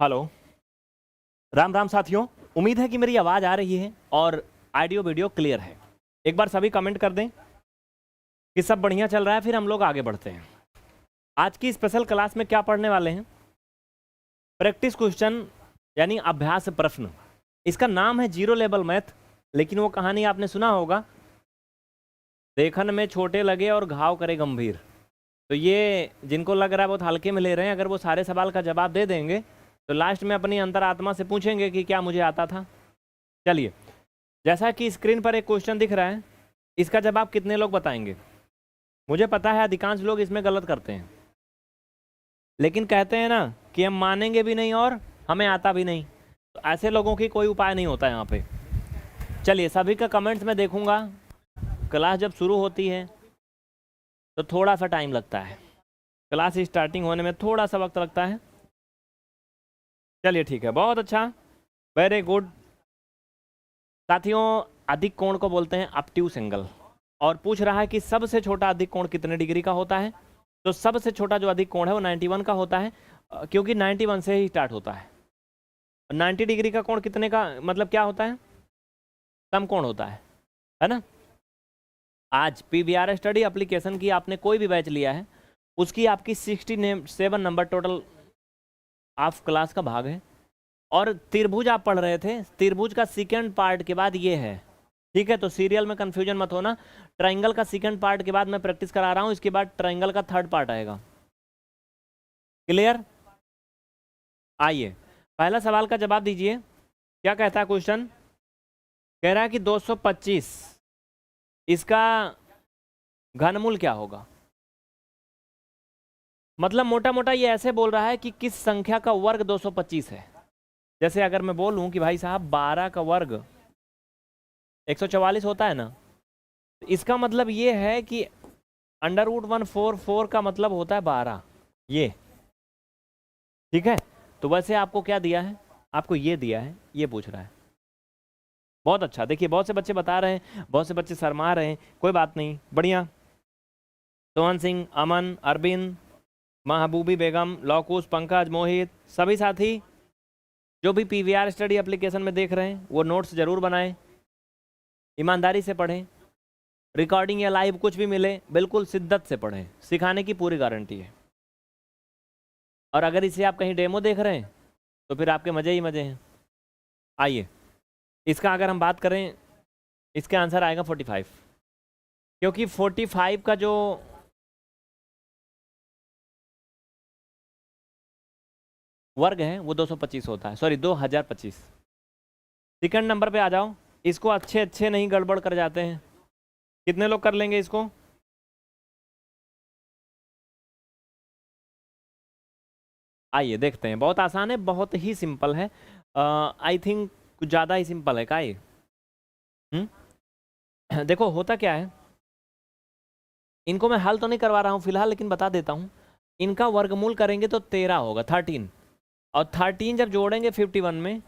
Hello. Ram Ram साथियों। उम्मीद है कि मेरी आवाज़ आ रही है और ऑडियो वीडियो क्लियर है। एक बार सभी कमेंट कर दें कि सब बढ़िया चल रहा है, फिर हम लोग आगे बढ़ते हैं। आज की स्पेशल क्लास में क्या पढ़ने वाले हैं? प्रैक्टिस क्वेश्चन यानी अभ्यास प्रश्न। इसका नाम है जीरो लेवल मैथ, लेकिन वो कहानी आपने सुना होगा, देखन में छोटे लगे और घाव करे गंभीर। तो ये जिनको लग रहा है बहुत हल्के में ले रहे हैं, अगर वो सारे सवाल का जवाब दे देंगे तो लास्ट में अपनी अंतरात्मा से पूछेंगे कि क्या मुझे आता था। चलिए, जैसा कि स्क्रीन पर एक क्वेश्चन दिख रहा है, इसका जवाब कितने लोग बताएंगे? मुझे पता है अधिकांश लोग इसमें गलत करते हैं, लेकिन कहते हैं ना कि हम मानेंगे भी नहीं और हमें आता भी नहीं, तो ऐसे लोगों की कोई उपाय नहीं होता यहाँ पे। चलिए, सभी का कमेंट्स में देखूंगा। क्लास जब शुरू होती है तो थोड़ा सा टाइम लगता है, क्लास स्टार्टिंग होने में थोड़ा सा वक्त लगता है। चलिए ठीक है, बहुत अच्छा, वेरी गुड। साथियों, अधिक कोण को बोलते हैं ऑब्ट्यूस एंगल, और पूछ रहा है कि सबसे छोटा अधिक कोण कितने डिग्री का होता है। तो सबसे छोटा जो अधिक कोण है वो 91 का होता है, क्योंकि 91 से ही स्टार्ट होता है। 90 डिग्री का कोण कितने का मतलब क्या होता है? सम कोण होता है ना। आज पीवीआर स्टडी एप्लीकेशन की आपने कोई भी बैच लिया है, उसकी आपकी 67 नंबर टोटल ऑफ क्लास का भाग है। और त्रिभुज आप पढ़ रहे थे, त्रिभुज का सेकंड पार्ट के बाद ये है, ठीक है। तो सीरियल में कंफ्यूजन मत होना। ट्रायंगल का सेकंड पार्ट के बाद मैं प्रैक्टिस करा रहा हूं, इसके बाद ट्रायंगल का थर्ड पार्ट आएगा। क्लियर? आइए, पहला सवाल का जवाब दीजिए। क्या कहता है क्वेश्चन? कह रहा है कि 225, इसका घनमूल क्या होगा? मतलब मोटा मोटा ये ऐसे बोल रहा है कि किस संख्या का वर्ग 225 है। जैसे अगर मैं बोलूं कि भाई साहब 12 का वर्ग 144 होता है ना, तो इसका मतलब ये है कि √144 का मतलब होता है 12, ये ठीक है। तो वैसे आपको क्या दिया है? आपको ये दिया है, ये पूछ रहा है। बहुत अच्छा, देखिए बहुत से बच्चे बता रहे हैं, बहुत से बच्चे शर्मा रहे हैं, कोई बात नहीं, बढ़िया। सोहन सिंह, अमन, अरविंद, महबूबी बेगम, लौकुश, पंकज, मोहित, सभी साथी जो भी पीवीआर स्टडी एप्लीकेशन में देख रहे हैं वो नोट्स जरूर बनाएं, ईमानदारी से पढ़ें। रिकॉर्डिंग या लाइव कुछ भी मिले बिल्कुल शिद्दत से पढ़ें, सिखाने की पूरी गारंटी है। और अगर इसे आप कहीं डेमो देख रहे हैं तो फिर आपके मज़े ही मज़े हैं। आइए, इसका अगर हम बात करें, इसका आंसर आएगा 45, क्योंकि 45 का जो वर्ग है वो 225 होता है, सॉरी 2025। सेकंड नंबर पे आ जाओ। इसको अच्छे अच्छे नहीं गड़बड़ कर जाते हैं। कितने लोग कर लेंगे इसको? आइए देखते हैं, बहुत आसान है, बहुत ही सिंपल है। आई थिंक कुछ ज़्यादा ही सिंपल है का ये। देखो होता क्या है, इनको मैं हल तो नहीं करवा रहा हूँ फिलहाल, लेकिन बता देता हूँ। इनका वर्गमूल करेंगे तो 13 होगा, 13, और 13 जब जोड़ेंगे 51 में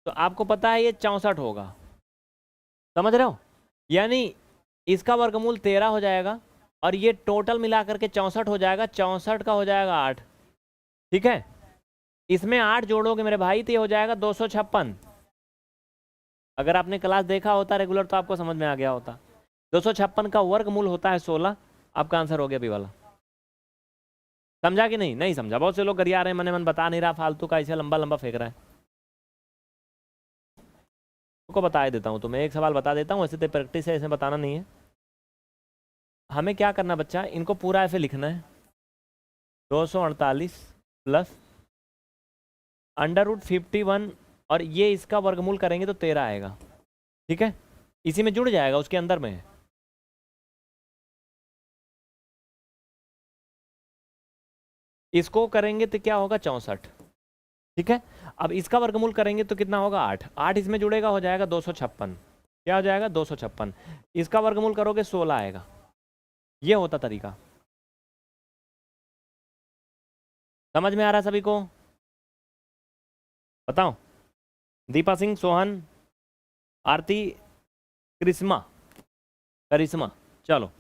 तो आपको पता है ये 64 होगा। समझ रहे हो? यानी इसका वर्गमूल 13 हो जाएगा और ये टोटल मिला करके 64 हो जाएगा, 64 का हो जाएगा 8, ठीक है। इसमें 8 जोड़ोगे मेरे भाई तो ये हो जाएगा 256। अगर आपने क्लास देखा होता रेगुलर तो आपको समझ में आ गया होता। 256 का वर्गमूल होता है 16। आपका आंसर हो गया अभी वाला। समझा कि नहीं? नहीं समझा। बहुत से लोग गरिया रहे हैं, मने मन बता नहीं रहा, फालतू का ऐसे लंबा लंबा फेंक रहा है। को बता देता हूँ तुम्हें, एक सवाल बता देता हूँ, ऐसे तो प्रैक्टिस है, ऐसे बताना नहीं है। हमें क्या करना बच्चा, इनको पूरा ऐसे लिखना है, 248 प्लस √51, और ये इसका वर्गमूल करेंगे तो 13 आएगा, ठीक है। इसी में जुड़ जाएगा, उसके अंदर में है। इसको करेंगे तो क्या होगा? 64, ठीक है। अब इसका वर्गमूल करेंगे तो कितना होगा? 8, 8 इसमें जुड़ेगा, हो जाएगा 256। क्या हो जाएगा? 256। इसका वर्गमूल करोगे 16 आएगा। ये होता तरीका। समझ में आ रहा है सभी को? बताओ। दीपा सिंह, सोहन, आरती, करिश्मा, करिश्मा, चलो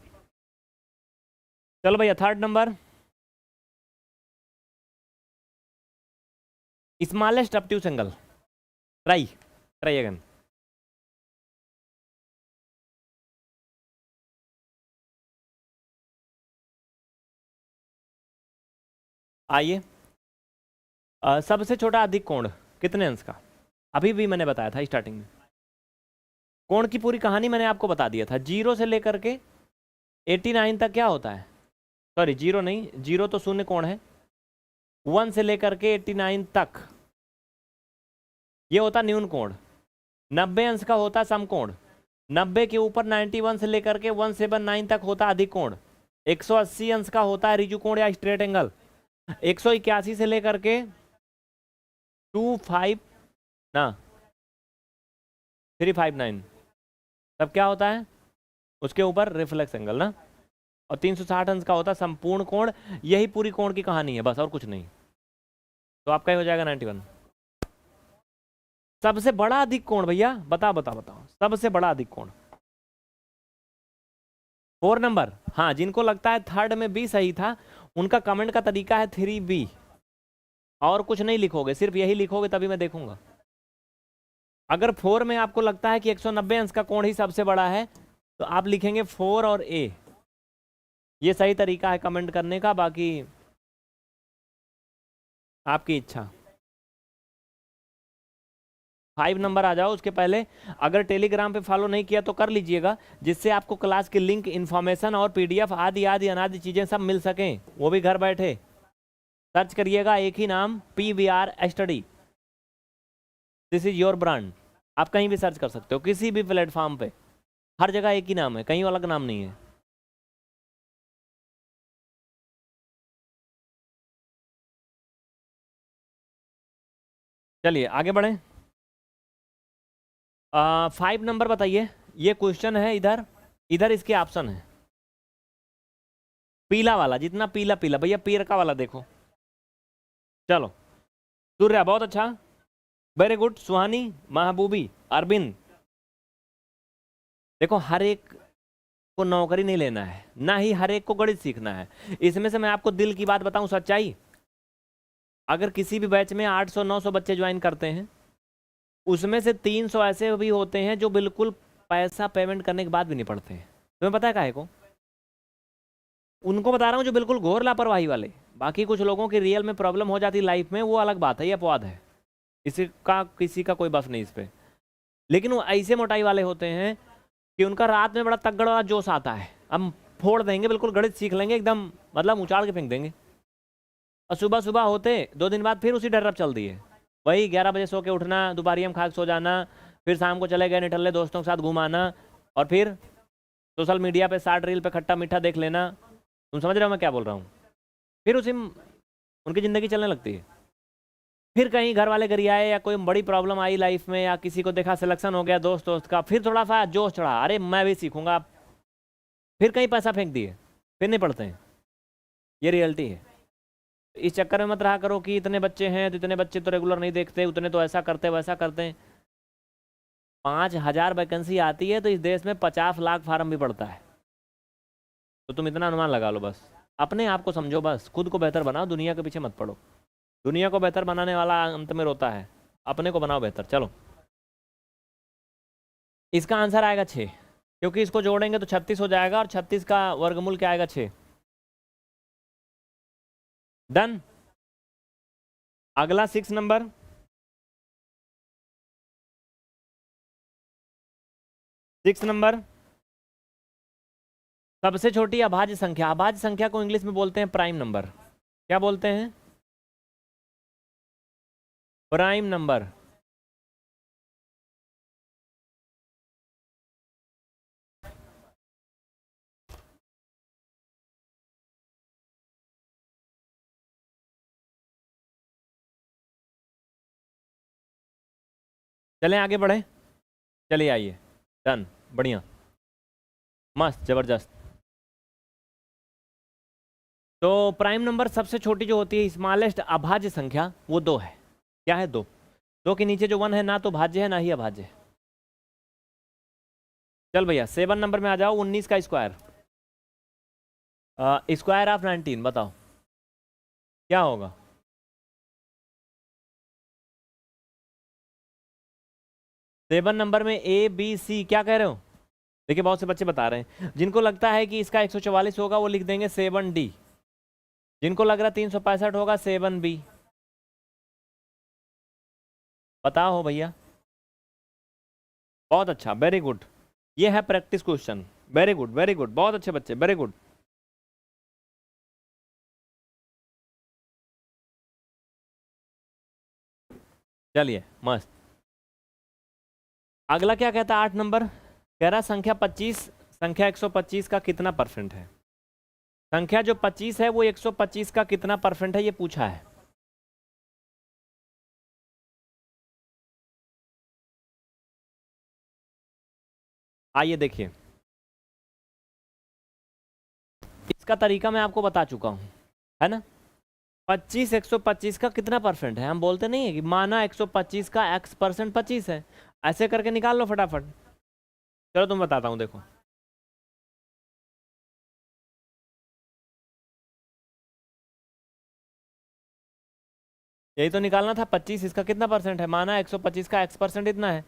चलो भैया, third number. Smallest obtuse angle, try again. आइए, सबसे छोटा अधिक कोण कितने अंश का? अभी भी मैंने बताया था स्टार्टिंग में, कोण की पूरी कहानी मैंने आपको बता दिया था। 0 से लेकर के 89 तक क्या होता है, सॉरी 0 नहीं, 0 तो शून्य कोण है। 1 से लेकर के 89 तक ये होता न्यून कोण। 90 अंश का होता समकोण। 90 के ऊपर 91 से लेकर के 179 तक होता अधिक कोण। 180 अंश का होता है रिजु कोण या स्ट्रेट एंगल। 181 से लेकर के 25 ना 359 तब क्या होता है, उसके ऊपर रिफ्लेक्स एंगल ना। और 360 अंश का होता है संपूर्ण कोण। यही पूरी कोण की कहानी है बस, और कुछ नहीं। तो आपका ही हो जाएगा 91। सबसे बड़ा अधिक कोण भैया, बताओ सबसे बड़ा अधिक कोण 4 नंबर। हाँ, जिनको लगता है थर्ड में बी सही था उनका कमेंट का तरीका है 3B, और कुछ नहीं लिखोगे, सिर्फ यही लिखोगे तभी मैं देखूंगा। अगर 4 में आपको लगता है कि 190 अंश का कोण ही सबसे बड़ा है तो आप लिखेंगे 4 और A। ये सही तरीका है कमेंट करने का, बाकी आपकी इच्छा। 5 नंबर आ जाओ उसके पहले। अगर टेलीग्राम पे फॉलो नहीं किया तो कर लीजिएगा, जिससे आपको क्लास की लिंक, इन्फॉर्मेशन और PDF आदि आदि अनादि चीजें सब मिल सकें, वो भी घर बैठे। सर्च करिएगा एक ही नाम, PVR study, this is your brand. आप कहीं भी सर्च कर सकते हो, किसी भी प्लेटफॉर्म पे, हर जगह एक ही नाम है, कहीं अलग नाम नहीं है। चलिए आगे बढ़ें। 5 नंबर बताइए, ये क्वेश्चन है, इधर इधर इसके ऑप्शन है। पीला वाला, जितना पीला पीला भैया, पीर का वाला देखो। चलो, सूर्या बहुत अच्छा, वेरी गुड। सुहानी, महबूबी, अरविंद। देखो, हर एक को नौकरी नहीं लेना है, ना ही हर एक को गणित सीखना है। इसमें से मैं आपको दिल की बात बताऊं, सच्चाई, अगर किसी भी बैच में 800-900 बच्चे ज्वाइन करते हैं, उसमें से 300 ऐसे भी होते हैं जो बिल्कुल पैसा पेमेंट करने के बाद भी नहीं पढ़ते हैं। तुम्हें पता है काहे को? उनको बता रहा हूँ जो बिल्कुल घोर लापरवाही वाले। बाकी कुछ लोगों की रियल में प्रॉब्लम हो जाती लाइफ में, वो अलग बात है, ये अपवाद है, किसी का कोई बस नहीं इस पर। लेकिन वो ऐसे मोटाई वाले होते हैं कि उनका रात में बड़ा तगड़ वाला जोश आता है, हम फोड़ देंगे, बिल्कुल गणित सीख लेंगे एकदम, मतलब उछाल के फेंक देंगे। और सुबह सुबह होते 2 दिन बाद फिर उसी डर चल दी है, वही 11 बजे सो के उठना, दोपहरिया में खा के सो जाना, फिर शाम को चले गए निठल्ले दोस्तों के साथ घुमाना, और फिर सोशल मीडिया पे शार्ट रील पे खट्टा मीठा देख लेना। तुम समझ रहे हो मैं क्या बोल रहा हूँ? फिर उसी उनकी ज़िंदगी चलने लगती है। फिर कहीं घर वाले गरियाए या कोई बड़ी प्रॉब्लम आई लाइफ में, या किसी को देखा सिलेक्शन हो गया दोस्त का, फिर थोड़ा सा जोश चढ़ा, अरे मैं भी सीखूंगा, फिर कहीं पैसा फेंक दिए, फिर नहीं पढ़ते हैं। ये रियलिटी है। इस चक्कर में मत रहा करो कि इतने बच्चे हैं तो इतने बच्चे तो रेगुलर नहीं देखते, उतने तो ऐसा करते वैसा करते हैं। 5000 वैकेंसी आती है तो इस देश में 50 लाख फार्म भी पड़ता है। तो तुम इतना अनुमान लगा लो, बस अपने आप को समझो, बस खुद को बेहतर बनाओ, दुनिया के पीछे मत पड़ो। दुनिया को बेहतर बनाने वाला अंत में रोता है, अपने को बनाओ बेहतर। चलो, इसका आंसर आएगा 6, क्योंकि इसको जोड़ेंगे तो 36 हो जाएगा, और 36 का वर्गमूल क्या आएगा? 6। डन। अगला 6 नंबर, सबसे छोटी अभाज्य संख्या। अभाज्य संख्या को इंग्लिश में बोलते हैं प्राइम नंबर। क्या बोलते हैं? Prime number. चलें आगे बढ़े, चलिए आइए, डन, बढ़िया, मस्त, जबरदस्त। तो प्राइम नंबर सबसे छोटी जो होती है, स्मॉलेस्ट अभाज्य संख्या, वो 2 है। क्या है? 2। 2 के नीचे जो 1 है ना तो भाज्य है ना ही अभाज्य है। चल भैया 7 नंबर में आ जाओ, 19 का स्क्वायर। स्क्वायर ऑफ 19 बताओ क्या होगा? 7 नंबर में A B C क्या कह रहे हो? देखिए बहुत से बच्चे बता रहे हैं, जिनको लगता है कि इसका 144 होगा वो लिख देंगे 7D, जिनको लग रहा है 365 होगा 7B। बताओ भैया। बहुत अच्छा, वेरी गुड। ये है practice question. Very good very good, बहुत अच्छे बच्चे, वेरी गुड। चलिए मस्त। अगला क्या कहता है 8 नंबर, कह रहा संख्या 25 संख्या 125 का कितना परसेंट है? संख्या जो 25 है वो 125 का कितना परसेंट है ये पूछा है। आइए देखिए, इसका तरीका मैं आपको बता चुका हूं, है ना। 25 125 का कितना परसेंट है, हम बोलते नहीं है कि माना 125 का x परसेंट 25 है, ऐसे करके निकाल लो फटाफट। चलो तुम बताता हूं, देखो यही तो निकालना था। 25 इसका कितना परसेंट है, माना 125 का x परसेंट इतना है,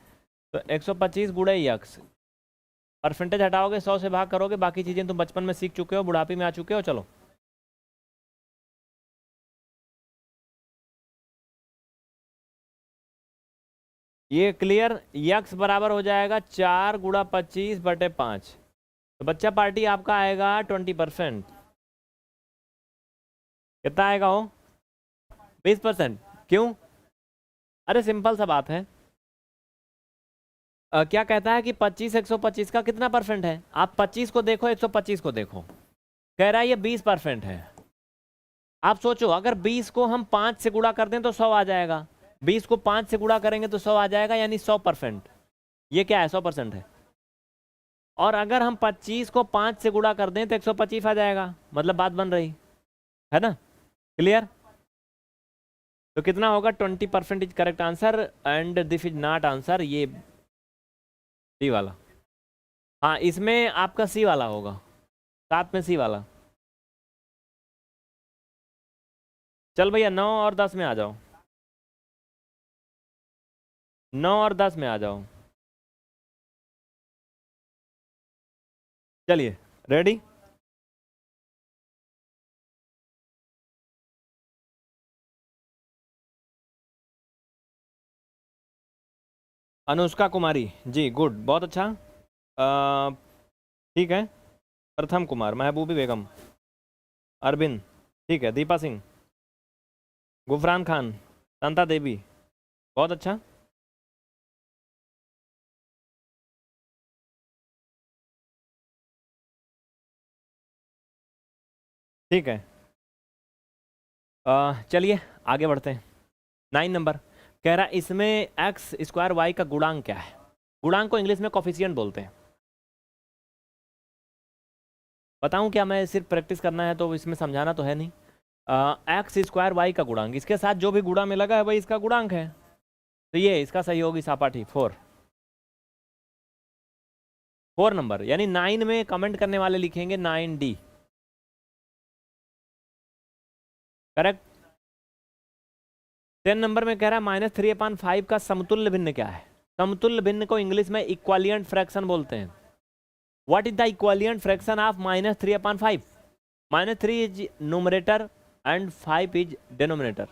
तो 125 गुणे x, परसेंटेज हटाओगे 100 से भाग करोगे, बाकी चीजें तुम बचपन में सीख चुके हो, बुढ़ापे में आ चुके हो। चलो ये क्लियर, x बराबर हो जाएगा 4 गुणा 25/5, तो बच्चा पार्टी आपका आएगा 20%। कितना आएगा हो? 20%। क्यों? अरे सिंपल सा बात है। क्या कहता है कि 25 125 का कितना परसेंट है, आप 25 को देखो 125 को देखो, कह रहा है ये 20% है। आप सोचो अगर 20 को हम 5 से गुणा कर दें तो 100 आ जाएगा, 20 को 5 से गुणा करेंगे तो 100 आ जाएगा, यानी 100%। ये क्या है? 100% है। और अगर हम 25 को 5 से गुणा कर दें तो 125 आ जाएगा, मतलब बात बन रही है ना। क्लियर? तो कितना होगा? 20% is correct answer and this is not answer, ये सी वाला। हाँ इसमें आपका सी वाला होगा, साथ में सी वाला। चल भैया 9 और 10 में आ जाओ, 9 और 10 में आ जाओ। चलिए रेडी। अनुष्का कुमारी जी, गुड, बहुत अच्छा। ठीक है। प्रथम कुमार, महबूबी बेगम, अरविंद, ठीक है। दीपा सिंह, गुफरान खान, शांता देवी, बहुत अच्छा। ठीक है। चलिए आगे बढ़ते हैं। 9 नंबर कह रहा इसमें एक्स स्क्वायर वाई का गुणांक क्या है? गुणांक को इंग्लिश में कोफिशिएंट बोलते हैं। बताऊं क्या, मैं सिर्फ प्रैक्टिस करना है तो इसमें समझाना तो है नहीं। एक्स स्क्वायर वाई का गुणांक, इसके साथ जो भी गुणा में लगा है वही इसका गुणांक है, तो ये इसका सही होगी सापाठी 4 नंबर, यानी 9 में कमेंट करने वाले लिखेंगे 9D। करेक्ट। 10 नंबर में कह रहा है -3/5 का समतुल्य भिन्न क्या है? समतुल्य भिन्न को इंग्लिश में इक्वालिएंट फ्रैक्शन बोलते हैं। What is the equivalent fraction of -3/5? -3 is numerator and 5 is denominator.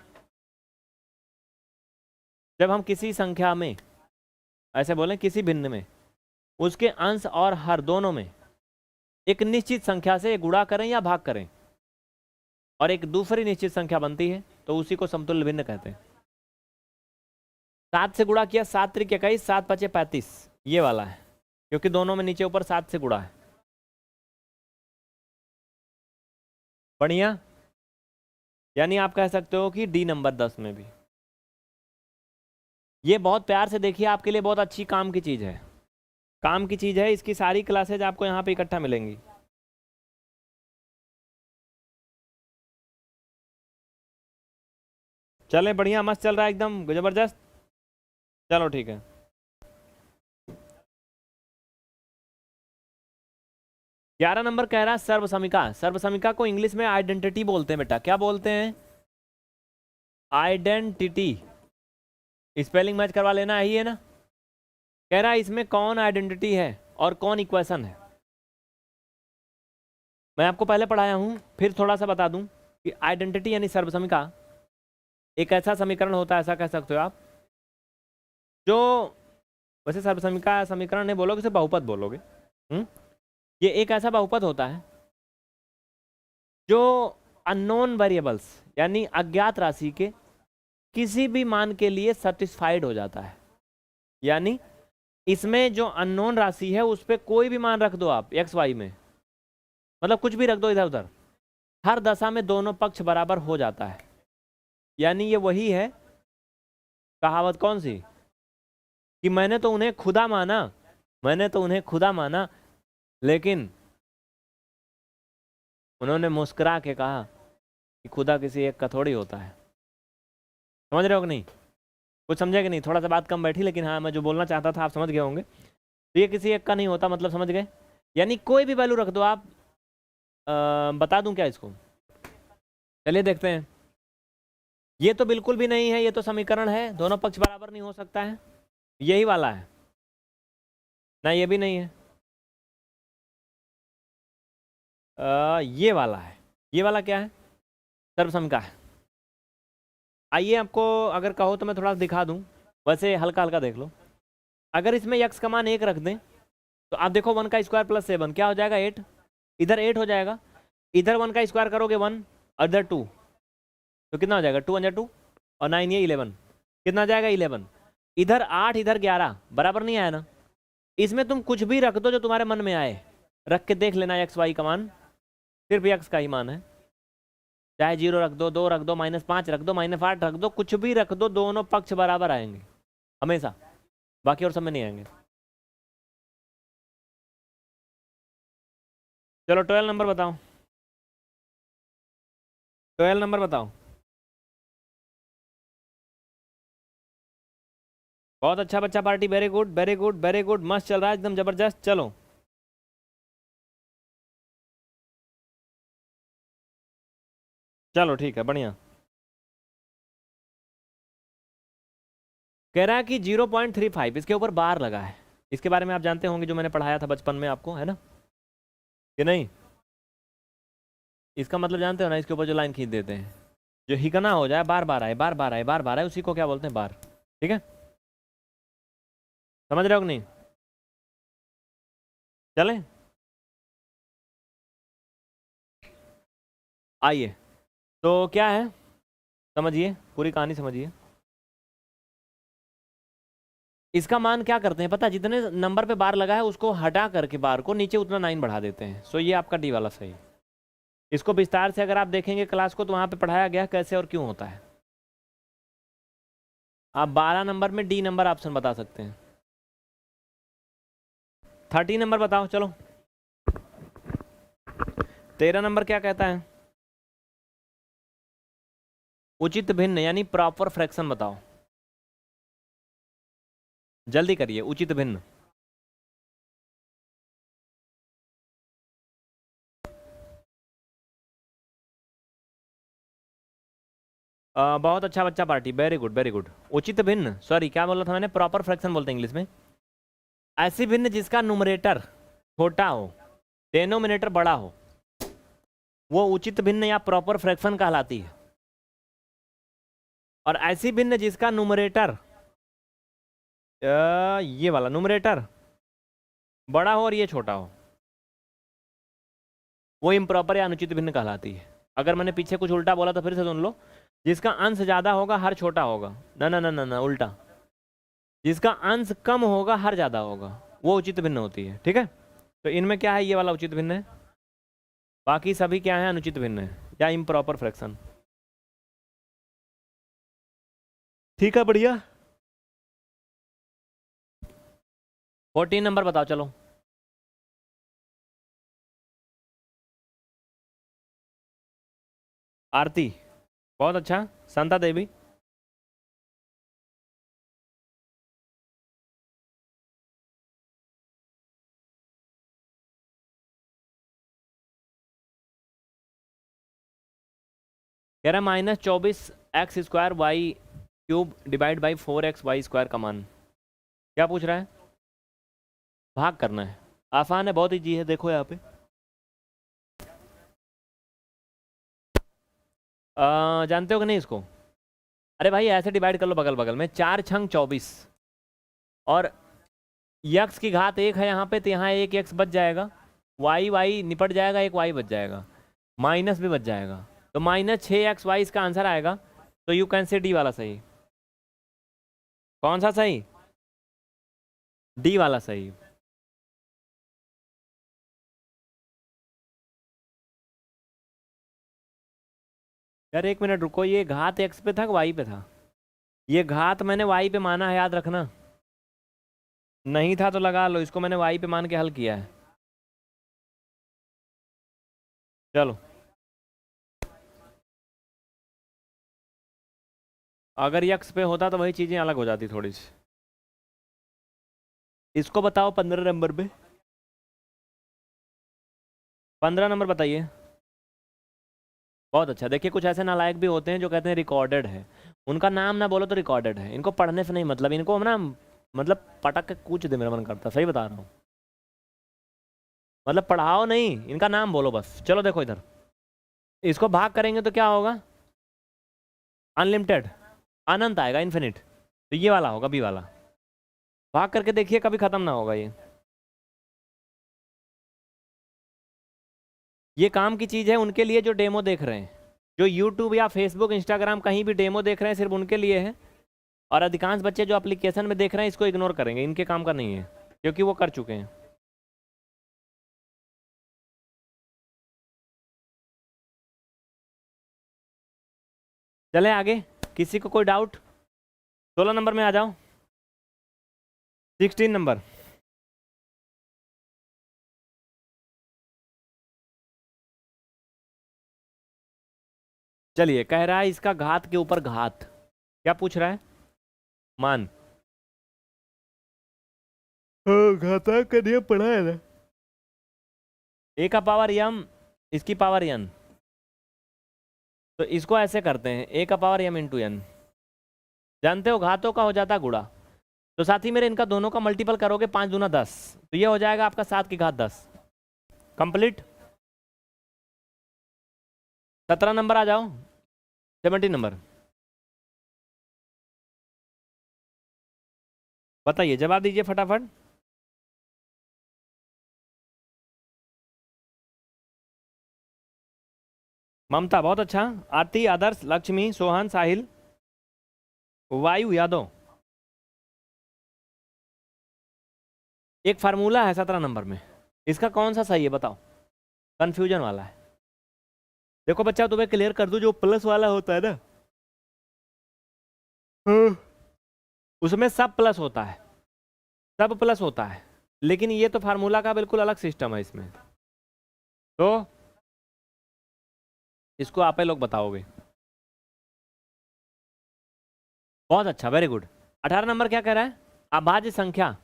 जब हम किसी संख्या में, ऐसे बोलें किसी भिन्न में, उसके अंश और हर दोनों में एक निश्चित संख्या से गुणा करें या भाग करें और एक दूसरी निश्चित संख्या बनती है तो उसी को समतुल्य भिन्न कहते हैं। 7 से गुणा किया, 7 त्रिक 21, 7 पचे 35, ये वाला है, क्योंकि दोनों में नीचे ऊपर 7 से गुणा है। बढ़िया, यानी आप कह सकते हो कि डी नंबर 10 में भी। ये बहुत प्यार से देखिए, आपके लिए बहुत अच्छी काम की चीज़ है, काम की चीज़ है। इसकी सारी क्लासेज आपको यहाँ पे इकट्ठा मिलेंगी। चले बढ़िया, मस्त चल रहा है एकदम जबरदस्त। चलो ठीक है। ग्यारह नंबर कह रहा है सर्वसमिका। सर्वसमिका को इंग्लिश में आइडेंटिटी बोलते हैं बेटा, क्या बोलते हैं? आइडेंटिटी। स्पेलिंग मैच करवा लेना ही है ना। कह रहा है इसमें कौन आइडेंटिटी है और कौन इक्वेशन है। मैं आपको पहले पढ़ाया हूं, फिर थोड़ा सा बता दूं कि आइडेंटिटी यानी सर्वसमिका एक ऐसा समीकरण होता है, ऐसा कह सकते हो आप, जो वैसे सर्वसमिका समीकरण नहीं बोलोगे, सिर्फ बहुपद बोलोगे। ये एक ऐसा बहुपद होता है जो अननोन वेरिएबल्स यानी अज्ञात राशि के किसी भी मान के लिए सेटिस्फाइड हो जाता है। यानी इसमें जो अननोन राशि है उस पर कोई भी मान रख दो आप एक्स वाई में, मतलब कुछ भी रख दो इधर उधर, हर दशा में दोनों पक्ष बराबर हो जाता है। यानी ये वही है कहावत कौन सी कि मैंने तो उन्हें खुदा माना, मैंने तो उन्हें खुदा माना, लेकिन उन्होंने मुस्कुरा के कहा कि खुदा किसी एक का थोड़ी होता है। समझ रहे हो कि नहीं? कुछ समझे कि नहीं? थोड़ा सा बात कम बैठी, लेकिन हाँ मैं जो बोलना चाहता था आप समझ गए होंगे। तो ये किसी एक का नहीं होता, मतलब समझ गए? यानी कोई भी वैल्यू रख दो आप। बता दूं क्या इसको? चलिए देखते हैं। ये तो बिल्कुल भी नहीं है, ये तो समीकरण है, दोनों पक्ष बराबर नहीं हो सकता है, यही वाला है ना, ये भी नहीं है, ये वाला है। ये वाला क्या है? सर्वसमिका है। आइए आपको अगर कहो तो मैं थोड़ा दिखा दूं, वैसे हल्का हल्का देख लो। अगर इसमें x का मान 1 रख दें तो आप देखो 1 का स्क्वायर प्लस 7 क्या हो जाएगा? 8। इधर 8 हो जाएगा, इधर 1 का स्क्वायर करोगे 1 और इधर 2, तो कितना हो जाएगा? 2 × 2 और 9 ये 11, कितना आ जाएगा? 11। इधर 8 इधर 11, बराबर नहीं आया ना? इसमें तुम कुछ भी रख दो जो तुम्हारे मन में आए, रख के देख लेना एक्स वाई का मान सिर्फ एक्स का ही मान है। चाहे 0 रख दो, 2 रख दो, -5 रख दो, -8 रख दो, कुछ भी रख दो, दोनों पक्ष बराबर आएंगे हमेशा, बाकी और सब में नहीं आएंगे। चलो 12 नंबर बताओ, 12 नंबर बताओ। बहुत अच्छा बच्चा party, very good very good very good, मस्त चल रहा है एकदम जबरदस्त। चलो चलो ठीक है, बढ़िया। कह रहा है कि 0.35 इसके ऊपर बार लगा है। इसके बारे में आप जानते होंगे, जो मैंने पढ़ाया था बचपन में आपको, है ना कि नहीं? इसका मतलब जानते हो ना, इसके ऊपर जो लाइन खींच देते हैं, जो हिकना हो जाए, बार बार आए, बार बार आए, बार बार आए, उसी को क्या बोलते हैं? बार। ठीक है, समझ रहे हो कि नहीं? चलें आइए, तो क्या है समझिए, पूरी कहानी समझिए। इसका मान क्या करते हैं पता? जितने नंबर पे बार लगा है उसको हटा करके बार को नीचे उतना 9 बढ़ा देते हैं। सो ये आपका डी वाला सही। इसको विस्तार से अगर आप देखेंगे क्लास को तो वहां पे पढ़ाया गया कैसे और क्यों होता है। आप 12 नंबर में डी नंबर ऑप्शन बता सकते हैं। 13 नंबर बताओ। चलो 13 नंबर क्या कहता है? उचित भिन्न यानी प्रॉपर फ्रैक्शन बताओ, जल्दी करिए। उचित भिन्न, बहुत अच्छा बच्चा party, very good very good. उचित भिन्न, सॉरी क्या बोला था मैंने? प्रॉपर फ्रैक्शन बोलते हैं इंग्लिश में। ऐसी भिन्न जिसका नुमरेटर छोटा हो, डेनोमिनेटर बड़ा हो, वो उचित भिन्न या प्रॉपर फ्रैक्शन कहलाती है। और ऐसी भिन्न जिसका नुमरेटर, ये वाला नुमरेटर बड़ा हो और ये छोटा हो, वो इम्प्रॉपर या अनुचित भिन्न कहलाती है। अगर मैंने पीछे कुछ उल्टा बोला तो फिर से सुन लो। जिसका अंश ज्यादा होगा हर छोटा होगा, ना ना ना ना ना, उल्टा। जिसका अंश कम होगा हर ज्यादा होगा, वो उचित भिन्न होती है। ठीक है, तो इनमें क्या है? ये वाला उचित भिन्न है, बाकी सभी क्या है? अनुचित भिन्न है या इम्प्रॉपर फ्रैक्शन। ठीक है, बढ़िया। 14 नंबर बताओ। चलो आरती, बहुत अच्छा। शांता देवी, कह रहा -24x² y³ divide by 4x y² का मान। क्या पूछ रहा है? भाग करना है, आसान है, बहुत ईजी है। देखो यहाँ पे जानते हो कि नहीं इसको? अरे भाई ऐसे डिवाइड कर लो बगल बगल में, 4 छंग 24 और यक्स की घात 1 है यहाँ पे, तो यहाँ एक यक्स बच जाएगा, वाई वाई निपट जाएगा, एक वाई बच जाएगा, माइनस भी बच जाएगा, तो -6xy इसका आंसर आएगा। तो यू कैन से डी वाला सही। कौन सा सही? डी वाला सही। यार एक मिनट रुको, ये घात x पे था कि y पे था? ये घात मैंने y पे माना है, याद रखना। नहीं था तो लगा लो, इसको मैंने y पे मान के हल किया है। चलो अगर ये x पे होता तो वही चीज़ें अलग हो जाती थोड़ी सी। इसको बताओ 15 नंबर पे, 15 नंबर बताइए। बहुत अच्छा। देखिए कुछ ऐसे नालायक भी होते हैं जो कहते हैं रिकॉर्डेड है, उनका नाम ना बोलो तो रिकॉर्डेड है, इनको पढ़ने से नहीं मतलब, इनको ना मतलब पटक के कूच दे, मेरा मन करता, सही बता रहा हूँ, मतलब पढ़ाओ नहीं, इनका नाम बोलो बस। चलो देखो इधर, इसको भाग करेंगे तो क्या होगा? अनलिमिटेड, अनंत आएगा, इन्फिनिट। तो ये वाला होगा, बी वाला। भाग करके देखिए, कभी खत्म ना होगा ये काम की चीज़ है उनके लिए जो डेमो देख रहे हैं, जो यूट्यूब या फेसबुक इंस्टाग्राम कहीं भी डेमो देख रहे हैं, सिर्फ उनके लिए है। और अधिकांश बच्चे जो एप्लीकेशन में देख रहे हैं इसको इग्नोर करेंगे, इनके काम का नहीं है, क्योंकि वो कर चुके हैं। चले आगे, किसी को कोई डाउट? 16 नंबर में आ जाओ, 16 नंबर। चलिए, कह रहा है इसका घात के ऊपर घात, क्या पूछ रहा है? मान। घातांक का नियम पढ़ा है ना, ए का पावर m, इसकी पावर n, तो इसको ऐसे करते हैं, ए का पावर m इंटू n। जानते हो घातों का हो जाता गुणा, तो साथ ही मेरे इनका दोनों का मल्टीपल करोगे, 5 दूना 10, तो ये हो जाएगा आपका 7 की घात 10। कंप्लीट। 17 नंबर आ जाओ, 17 नंबर बताइए, जवाब दीजिए फटाफट। ममता बहुत अच्छा, आरती, आदर्श, लक्ष्मी, सोहन, साहिल, वायु, यादव। एक फार्मूला है 17 नंबर में, इसका कौन सा सही है बताओ? कंफ्यूजन वाला है। देखो बच्चा तुम्हें क्लियर कर दूं, जो प्लस वाला होता है ना, उसमें सब प्लस होता है, सब प्लस होता है, लेकिन ये तो फार्मूला का बिल्कुल अलग सिस्टम है इसमें, तो इसको आप ही लोग बताओगे। बहुत अच्छा, वेरी गुड। 18 नंबर क्या कह रहा है? अभाज्य संख्या,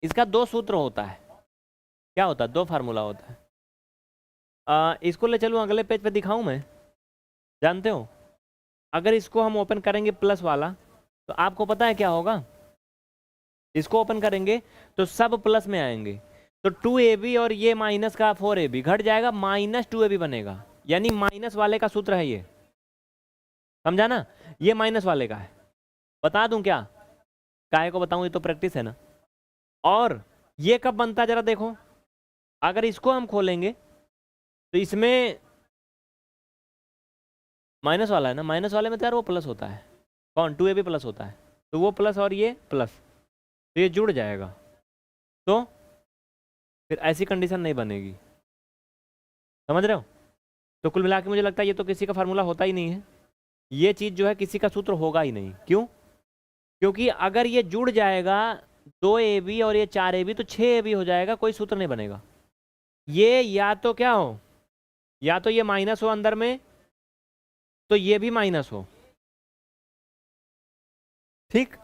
इसका 2 सूत्र होता है। क्या होता है? 2 फार्मूला होता है। इसको ले चलूँ अगले पेज पे दिखाऊं मैं? जानते हो अगर इसको हम ओपन करेंगे प्लस वाला, तो आपको पता है क्या होगा? इसको ओपन करेंगे तो सब प्लस में आएंगे, तो 2ab और ये माइनस का 4ab घट जाएगा, -2ab बनेगा, यानी माइनस वाले का सूत्र है ये, समझा ना? ये माइनस वाले का है। बता दूं क्या? काहे को बताऊं, ये तो प्रैक्टिस है ना। और ये कब बनता है जरा देखो, अगर इसको हम खोलेंगे तो इसमें माइनस वाला है ना, माइनस वाले में तो यार वो प्लस होता है, कौन? 2ab प्लस होता है, तो वो प्लस और ये प्लस, तो ये जुड़ जाएगा, तो फिर ऐसी कंडीशन नहीं बनेगी, समझ रहे हो? तो कुल मिला के मुझे लगता है ये तो किसी का फार्मूला होता ही नहीं है, ये चीज़ जो है किसी का सूत्र होगा ही नहीं। क्यों? क्योंकि अगर ये जुड़ जाएगा 2ab और ये 4ab तो 6ab हो जाएगा, कोई सूत्र नहीं बनेगा। ये या तो क्या हो, या तो ये माइनस हो अंदर में, तो ये भी माइनस हो, ठीक,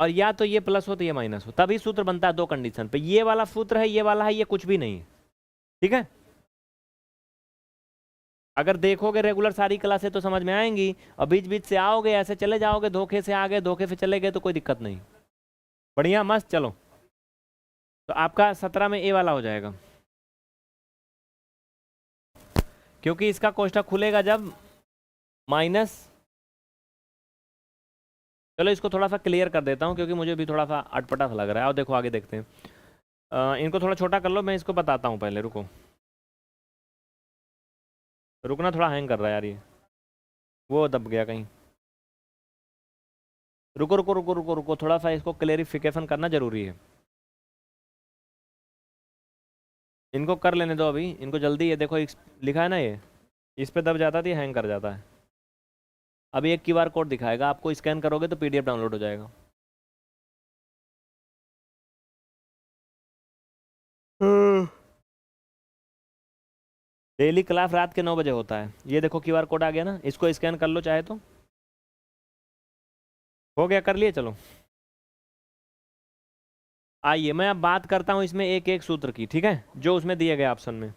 और या तो ये प्लस हो तो ये माइनस हो, तभी सूत्र बनता है 2 कंडीशन पे। ये वाला सूत्र है, ये वाला है, ये कुछ भी नहीं है, ठीक है? अगर देखोगे रेगुलर सारी क्लासें तो समझ में आएंगी, और बीच बीच से आओगे ऐसे चले जाओगे, धोखे से आ गए धोखे से चले गए, तो कोई दिक्कत नहीं। बढ़िया, मस्त, चलो। तो आपका 17 में ए वाला हो जाएगा, क्योंकि इसका कोष्ठक खुलेगा जब माइनस। चलो इसको थोड़ा सा क्लियर कर देता हूँ, क्योंकि मुझे भी थोड़ा सा अटपटा सा लग रहा है। और देखो आगे देखते हैं। इनको थोड़ा छोटा कर लो, मैं इसको बताता हूँ पहले। रुको, रुकना, थोड़ा हैंग कर रहा है यार ये, वो दब गया कहीं। रुको रुको रुको रुको रुको, थोड़ा सा इसको क्लेरिफिकेशन करना जरूरी है। इनको कर लेने दो अभी, इनको जल्दी। है देखो लिखा है ना ये, इस पे दब जाता है तो ये हैंग कर जाता है। अभी एक क्यूआर कोड दिखाएगा आपको, स्कैन करोगे तो पीडीएफ डाउनलोड हो जाएगा। डेली क्लास रात के 9 बजे होता है। ये देखो क्यूआर कोड आ गया ना, इसको स्कैन कर लो चाहे तो। हो गया, कर लिए, चलो आइए मैं अब बात करता हूँ इसमें एक एक सूत्र की, ठीक है, जो उसमें दिए गए ऑप्शन में।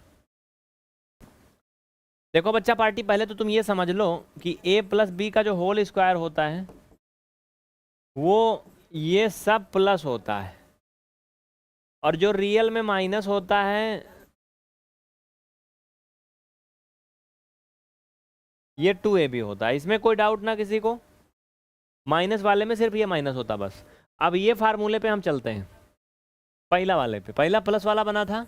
देखो बच्चा पार्टी, पहले तो तुम ये समझ लो कि a प्लस बी का जो होल स्क्वायर होता है वो ये सब प्लस होता है, और जो रियल में माइनस होता है ये 2ab होता है। इसमें कोई डाउट ना किसी को, माइनस वाले में सिर्फ ये माइनस होता बस। अब ये फार्मूले पे हम चलते हैं, पहला वाले पे। पहला प्लस वाला बना था,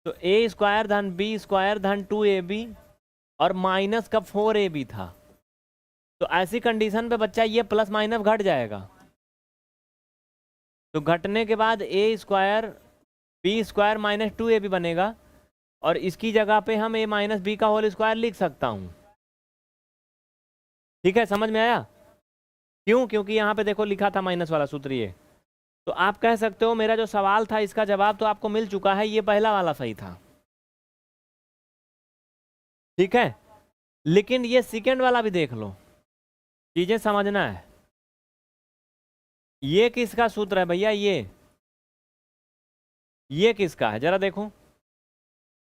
तो a स्क्वायर धन b स्क्वायर धन 2ab और माइनस का 4ab था। तो ऐसी कंडीशन पे बच्चा ये प्लस माइनस घट जाएगा, तो घटने के बाद a square b square minus 2ab बनेगा, और इसकी जगह पे हम a माइनस बी का होल स्क्वायर लिख सकता हूं। ठीक है, समझ में आया? क्यों? क्योंकि यहाँ पे देखो लिखा था माइनस वाला सूत्र ये। तो आप कह सकते हो मेरा जो सवाल था इसका जवाब तो आपको मिल चुका है, ये पहला वाला सही था। ठीक है, लेकिन ये सेकंड वाला भी देख लो, चीजें समझना है। ये किसका सूत्र है भैया? ये किसका है जरा देखो।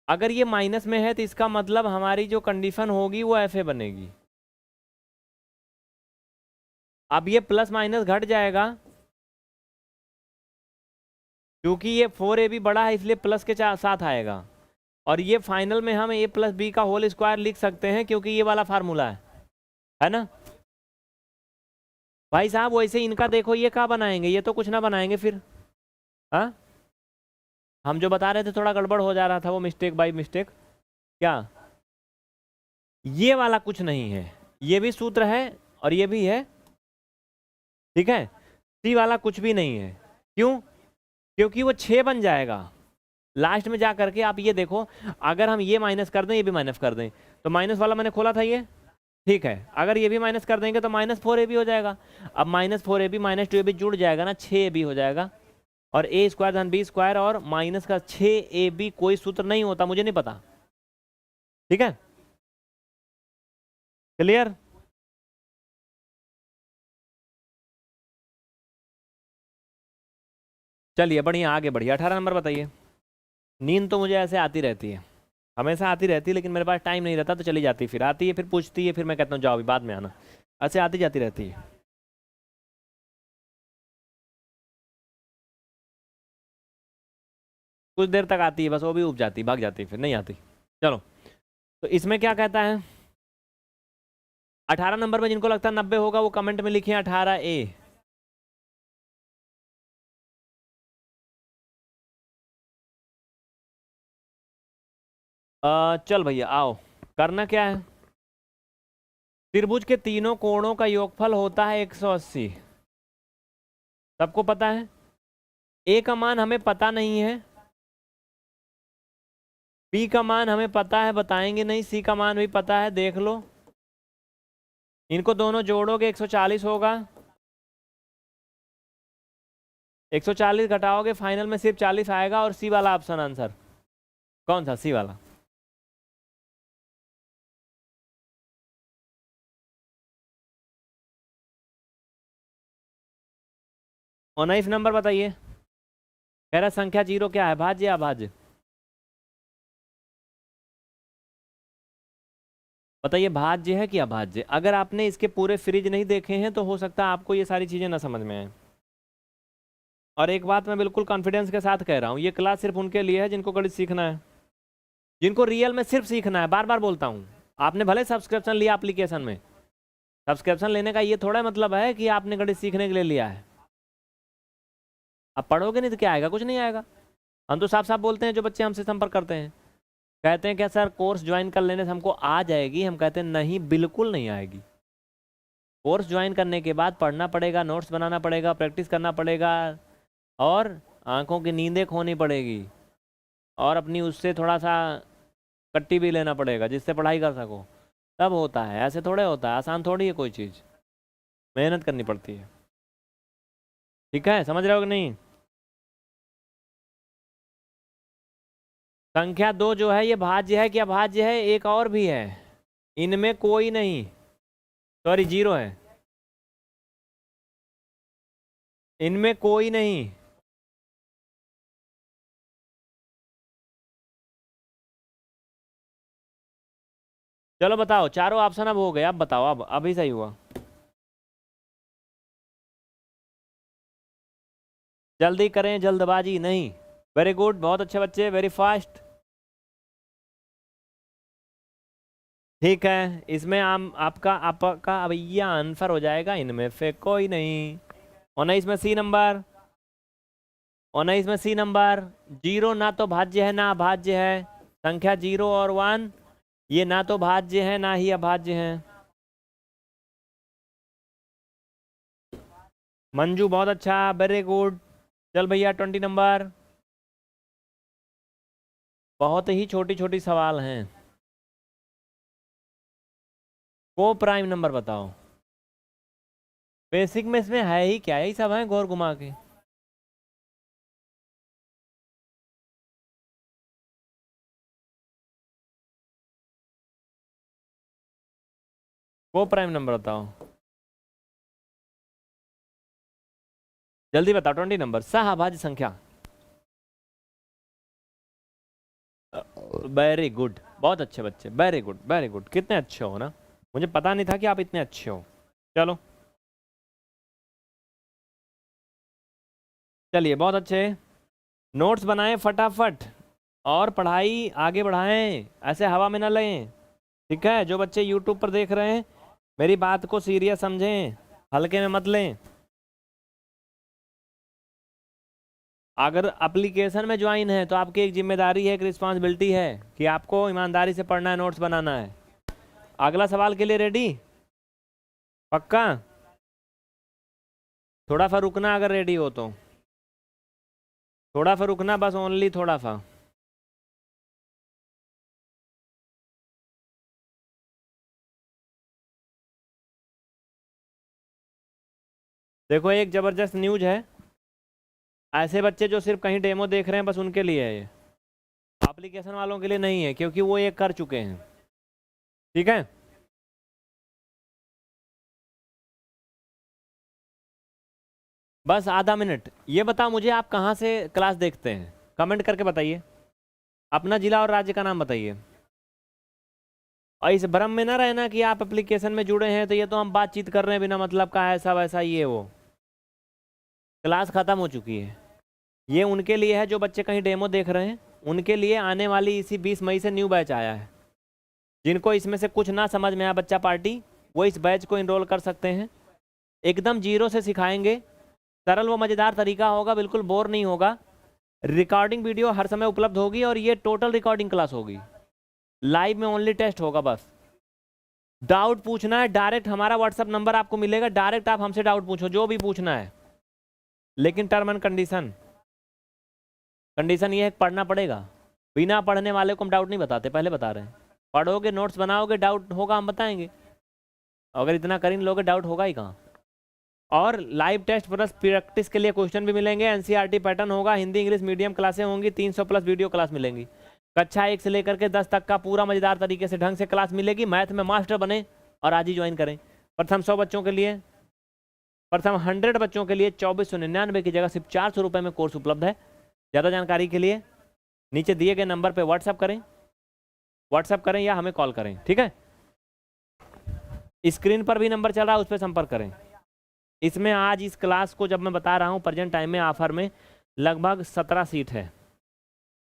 अगर ये माइनस में है तो इसका मतलब हमारी जो कंडीशन होगी वो ऐसे बनेगी। अब ये प्लस माइनस घट जाएगा, क्योंकि ये 4ab बड़ा है इसलिए प्लस के साथ आएगा, और ये फाइनल में हम a प्लस बी का होल स्क्वायर लिख सकते हैं, क्योंकि ये वाला फार्मूला है ना भाई साहब? वैसे इनका देखो, ये क्या बनाएंगे? ये तो कुछ ना बनाएंगे फिर। हाँ, हम जो बता रहे थे थोड़ा गड़बड़ हो जा रहा था, वो मिस्टेक बाई मिस्टेक। क्या? ये वाला कुछ नहीं है, ये भी सूत्र है और ये भी है, ठीक है। सी वाला कुछ भी नहीं है। क्यों? क्योंकि वो 6 बन जाएगा लास्ट में जा करके। आप ये देखो, अगर हम ये माइनस कर दें, ये भी माइनस कर दें, तो माइनस वाला मैंने खोला था ये, ठीक है। अगर ये भी माइनस कर देंगे तो माइनस 4ab हो जाएगा। अब माइनस 4ab माइनस 2ab जुड़ जाएगा ना, 6ab हो जाएगा। और a स्क्वायर धन b स्क्वायर और माइनस का 6ab कोई सूत्र नहीं होता, मुझे नहीं पता। ठीक है, क्लियर? चलिए बढ़िया, आगे बढ़िए। 18 नंबर बताइए। नींद तो मुझे ऐसे आती रहती है, हमेशा आती रहती है, लेकिन मेरे पास टाइम नहीं रहता तो चली जाती, फिर आती है, फिर पूछती है, फिर मैं कहता हूँ जाओ अभी बाद में आना। ऐसे आती जाती रहती है। कुछ देर तक आती है बस, वो भी उब जाती, भाग जाती, फिर नहीं आती। चलो, तो इसमें क्या कहता है? 18 नंबर में जिनको लगता है 90 होगा वो कमेंट में लिखिए 18A। चल भैया आओ, करना क्या है? त्रिभुज के तीनों कोणों का योगफल होता है 180, सबको पता है। ए का मान हमें पता नहीं है, बी का मान हमें पता है, बताएंगे नहीं, सी का मान भी पता है, देख लो। इनको दोनों जोड़ोगे 140 होगा, 140 घटाओगे फाइनल में सिर्फ 40 आएगा, और सी वाला ऑप्शन आंसर कौन सा? सी वाला। और 19 नंबर बताइए, कह रहा संख्या जीरो क्या है, भाज्य या अभाज्य? बताइए भाज्य है कि अभाज्य? अगर आपने इसके पूरे फ्रिज नहीं देखे हैं तो हो सकता है आपको ये सारी चीजें ना समझ में आए। और एक बात मैं बिल्कुल कॉन्फिडेंस के साथ कह रहा हूँ, ये क्लास सिर्फ उनके लिए है जिनको गणित सीखना है, जिनको रियल में सिर्फ सीखना है। बार बार बोलता हूँ, आपने भले सब्सक्रिप्शन लिया एप्लीकेशन में, सब्सक्रिप्शन लेने का ये थोड़ा मतलब है कि आपने गणित सीखने के लिए लिया है। आप पढ़ोगे नहीं तो क्या आएगा? कुछ नहीं आएगा। हम तो साफ साफ बोलते हैं, जो बच्चे हमसे संपर्क करते हैं कहते हैं क्या सर कोर्स ज्वाइन कर लेने से हमको आ जाएगी? हम कहते हैं नहीं, बिल्कुल नहीं आएगी। कोर्स ज्वाइन करने के बाद पढ़ना पड़ेगा, नोट्स बनाना पड़ेगा, प्रैक्टिस करना पड़ेगा, और आंखों की नींदें खोनी पड़ेगी, और अपनी उससे थोड़ा सा कट्टी भी लेना पड़ेगा जिससे पढ़ाई कर सको, तब होता है। ऐसे थोड़े होता है, आसान थोड़ी है कोई चीज़, मेहनत करनी पड़ती है। ठीक है, समझ रहे हो कि नहीं? संख्या 2 जो है ये भाज्य है कि अभाज्य है? एक और भी है, इनमें कोई नहीं, सॉरी 0 है, इनमें कोई नहीं। चलो बताओ, चारों ऑप्शन अब हो गए, अब बताओ, अब अभी सही हुआ। जल्दी करें, जल्दबाजी नहीं। वेरी गुड, बहुत अच्छे बच्चे, वेरी फास्ट। ठीक है, इसमें आपका भैया आंसर हो जाएगा इनमें से कोई नहीं। 19 में सी नंबर, 19 में सी नंबर। 0 ना तो भाज्य है ना अभाज्य है। संख्या 0 और 1 ये ना तो भाज्य है ना ही अभाज्य है। मंजू बहुत अच्छा, वेरी गुड। चल भैया 20 नंबर। बहुत ही छोटी छोटी सवाल हैं। को प्राइम नंबर बताओ। बेसिक में इसमें है ही क्या, यही सब है घोर घुमा के। को प्राइम नंबर बताओ, जल्दी बताओ। 20 नंबर, सहअभाज्य संख्या। वेरी गुड, बहुत अच्छे बच्चे, वेरी गुड वेरी गुड। कितने अच्छे हो ना, मुझे पता नहीं था कि आप इतने अच्छे हो। चलो चलिए, बहुत अच्छे। नोट्स बनाएं फटाफट और पढ़ाई आगे बढ़ाएं, ऐसे हवा में ना लें। ठीक है, जो बच्चे यूट्यूब पर देख रहे हैं मेरी बात को सीरियस समझें, हल्के में मत लें। अगर एप्लीकेशन में ज्वाइन है तो आपकी एक जिम्मेदारी है, एक रिस्पॉन्सिबिलिटी है कि आपको ईमानदारी से पढ़ना है, नोट्स बनाना है। अगला सवाल के लिए रेडी? पक्का? थोड़ा सा रुकना अगर रेडी हो तो, थोड़ा सा रुकना बस, ओनली थोड़ा सा। देखो एक जबरदस्त न्यूज है, ऐसे बच्चे जो सिर्फ कहीं डेमो देख रहे हैं बस उनके लिए है ये, एप्लीकेशन वालों के लिए नहीं है, क्योंकि वो ये कर चुके हैं। ठीक है, बस आधा मिनट। ये बताओ मुझे, आप कहाँ से क्लास देखते हैं? कमेंट करके बताइए, अपना जिला और राज्य का नाम बताइए। और इस भ्रम में ना रहना कि आप एप्लीकेशन में जुड़े हैं तो ये तो हम बातचीत कर रहे हैं बिना मतलब का, ऐसा वैसा ये वो। क्लास खत्म हो चुकी है। ये उनके लिए है जो बच्चे कहीं डेमो देख रहे हैं, उनके लिए आने वाली इसी 20 मई से न्यू बैच आया है। जिनको इसमें से कुछ ना समझ में आया बच्चा पार्टी, वो इस बैच को इनरोल कर सकते हैं। एकदम 0 से सिखाएंगे, सरल व मज़ेदार तरीका होगा, बिल्कुल बोर नहीं होगा। रिकॉर्डिंग वीडियो हर समय उपलब्ध होगी और ये टोटल रिकॉर्डिंग क्लास होगी। लाइव में ओनली टेस्ट होगा बस। डाउट पूछना है डायरेक्ट, हमारा व्हाट्सअप नंबर आपको मिलेगा, डायरेक्ट आप हमसे डाउट पूछो जो भी पूछना है। लेकिन टर्म एंड कंडीशन, कंडीशन ये है पढ़ना पड़ेगा। बिना पढ़ने वाले को हम डाउट नहीं बताते, पहले बता रहे हैं। पढ़ोगे, नोट्स बनाओगे, डाउट होगा हम बताएंगे। अगर इतना कर लोगे डाउट होगा ही कहाँ। और लाइव टेस्ट प्लस प्रैक्टिस के लिए क्वेश्चन भी मिलेंगे। एनसीईआरटी पैटर्न होगा, हिंदी इंग्लिश मीडियम क्लासें होंगी, 300 प्लस वीडियो क्लास मिलेंगी। कक्षा 1 से लेकर के 10 तक का पूरा मजेदार तरीके से ढंग से क्लास मिलेगी। मैथ में मास्टर बने और आज ही ज्वाइन करें। प्रथम 100 बच्चों के लिए, प्रथम 100 बच्चों के लिए 2499 की जगह सिर्फ 400 रुपये में कोर्स उपलब्ध है। ज़्यादा जानकारी के लिए नीचे दिए गए नंबर पर व्हाट्सअप करें या हमें कॉल करें। ठीक है, स्क्रीन पर भी नंबर चल रहा है, उस पर संपर्क करें। इसमें आज इस क्लास को जब मैं बता रहा हूँ प्रेजेंट टाइम में ऑफर में लगभग 17 सीट है।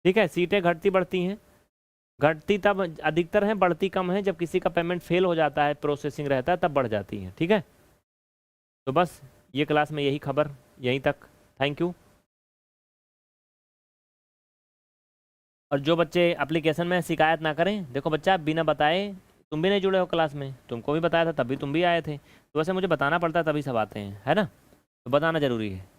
ठीक है, सीटें घटती बढ़ती हैं, घटती तब अधिकतर है, बढ़ती कम है जब किसी का पेमेंट फेल हो जाता है, प्रोसेसिंग रहता है, तब बढ़ जाती है। ठीक है, तो बस ये क्लास में यही खबर, यहीं तक। Thank you. और जो बच्चे एप्लीकेशन में शिकायत ना करें, देखो बच्चा बिना बताए, तुम भी नहीं जुड़े हो क्लास में, तुमको भी बताया था तभी तुम भी आए थे, तो वैसे मुझे बताना पड़ता है तभी सब आते हैं, है ना, तो बताना ज़रूरी है।